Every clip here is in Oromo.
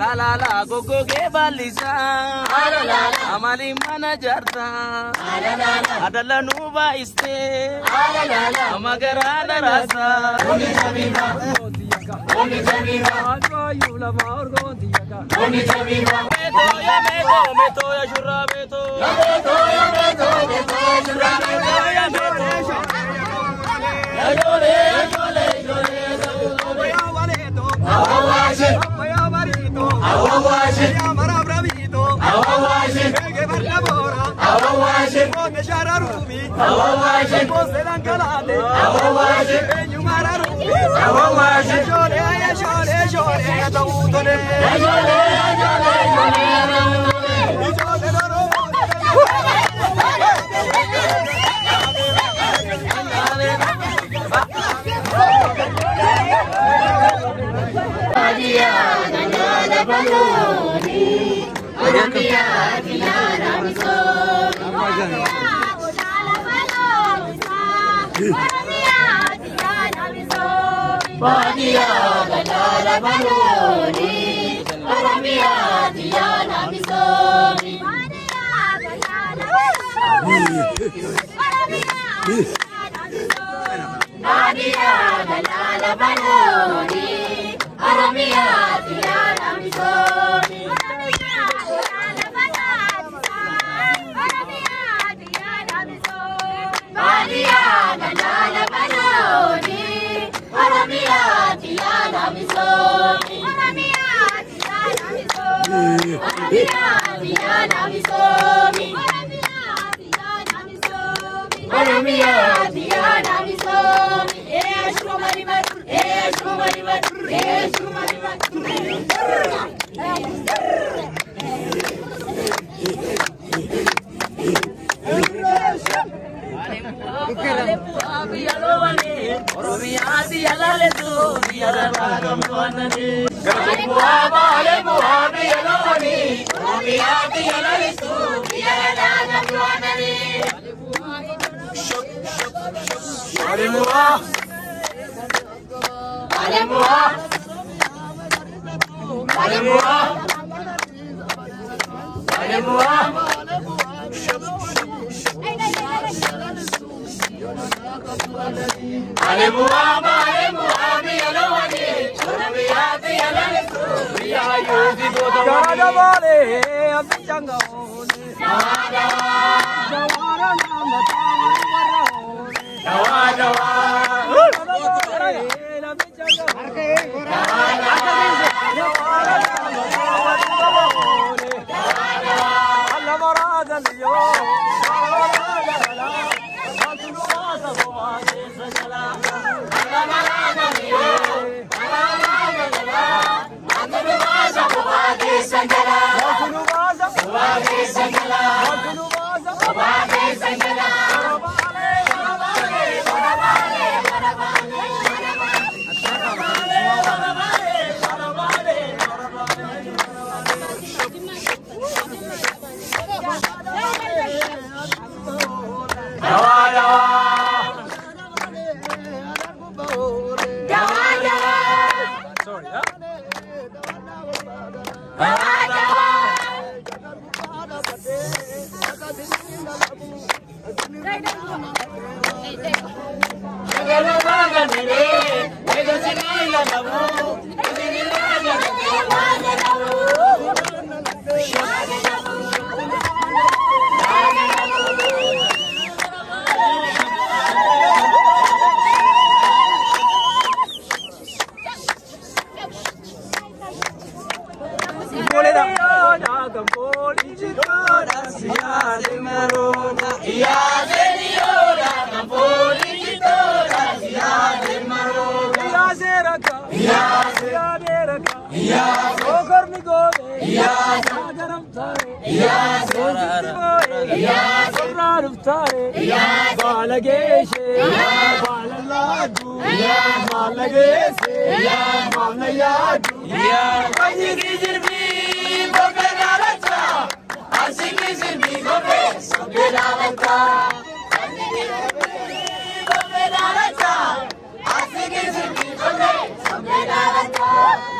La la la go go ge balisa la la amali mana jarta la la adalla nuba iste la la amagarana rasa oni jamima ayula maurgo diaga oni jamima meto ya shurra meto shurra meto ya meto jole awaje awaje ya marabravito awaje che parlavora awaje con shararumi awaje con selangalade awaje nyumararumi awaje jole tautone jole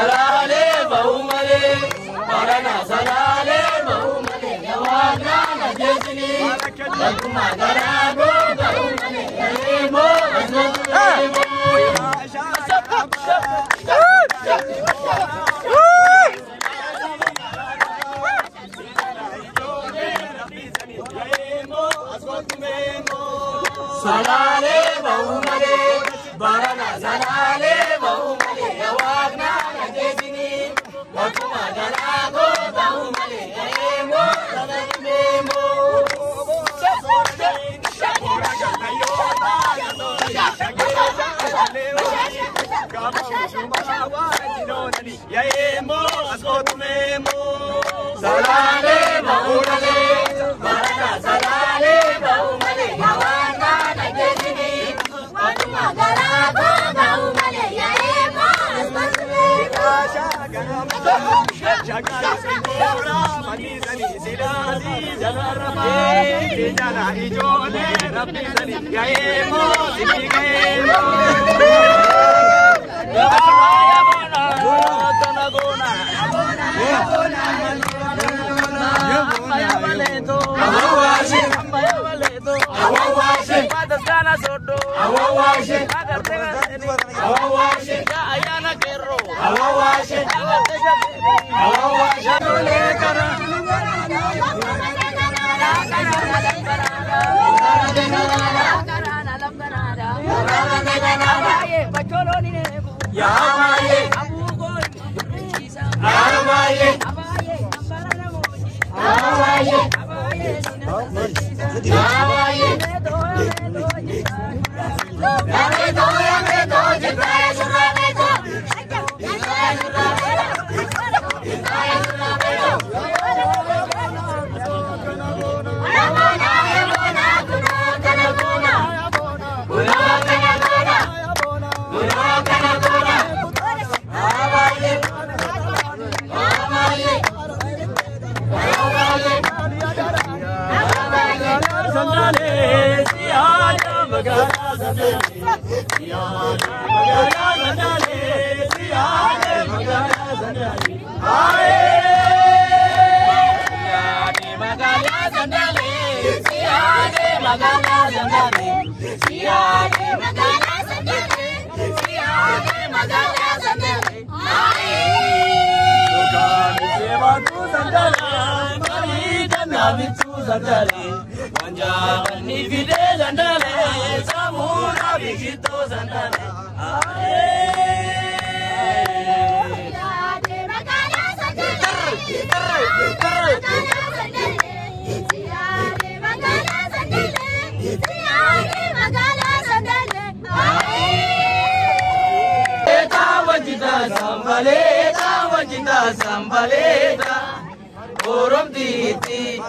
Salale bahumale, parana salale bahumale, jawabna najjini, bakuma darago bahumale, emo asmatu salale bahumale, parana salale bahumale, jawabna najjini, bakuma darago bahumale, emo asmatu ya emo askotu memo salale maulale baraka salale maumale yawana nakesini watuma garako maumale ya emo askotu memo shagara sindora manizani silasi jalarama jana ijole rabbi zani ya emo sibigaemo Sambaleta Orom diti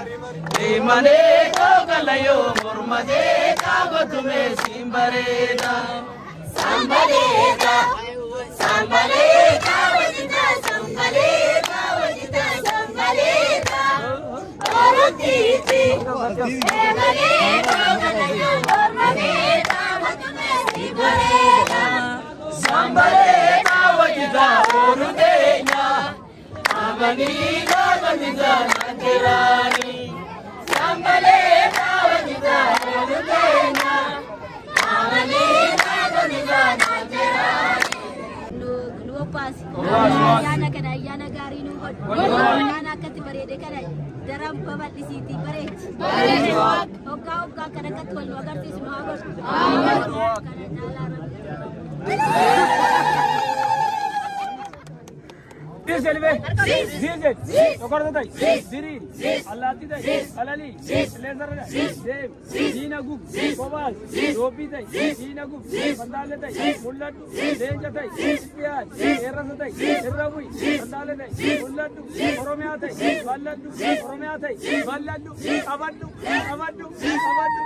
Limane Kogalayo Murmade Kagotume Simbareta Sambaleta Sambaleta Wajita Sambaleta Wajita Sambaleta Orom diti Limane Kogalayo Murmade Kagotume Simbareta Sambaleta Wajita Orudenya Amanida Manida Nantirani Sambaleta Wajita Orudenya Amanida Manida Nantirani Lupas Yana kana yana gari nu yana kati barede kana daram babat di siti baret oka kana katwal wagarti sumago kana nala Selve, Zizet, Okordai, Ziri, Alatidai, Alali, Lezara, Dev, Zinagu, Koval, Robidai, Zinagu, Pandalatai, Mullatu, Denjatai, Piaz, Erasatai, Erabui, Pandalatai, Mullatu, Oromeatai, Valadu, Oromeatai, Valadu, Avadu, Avadu, Avadu,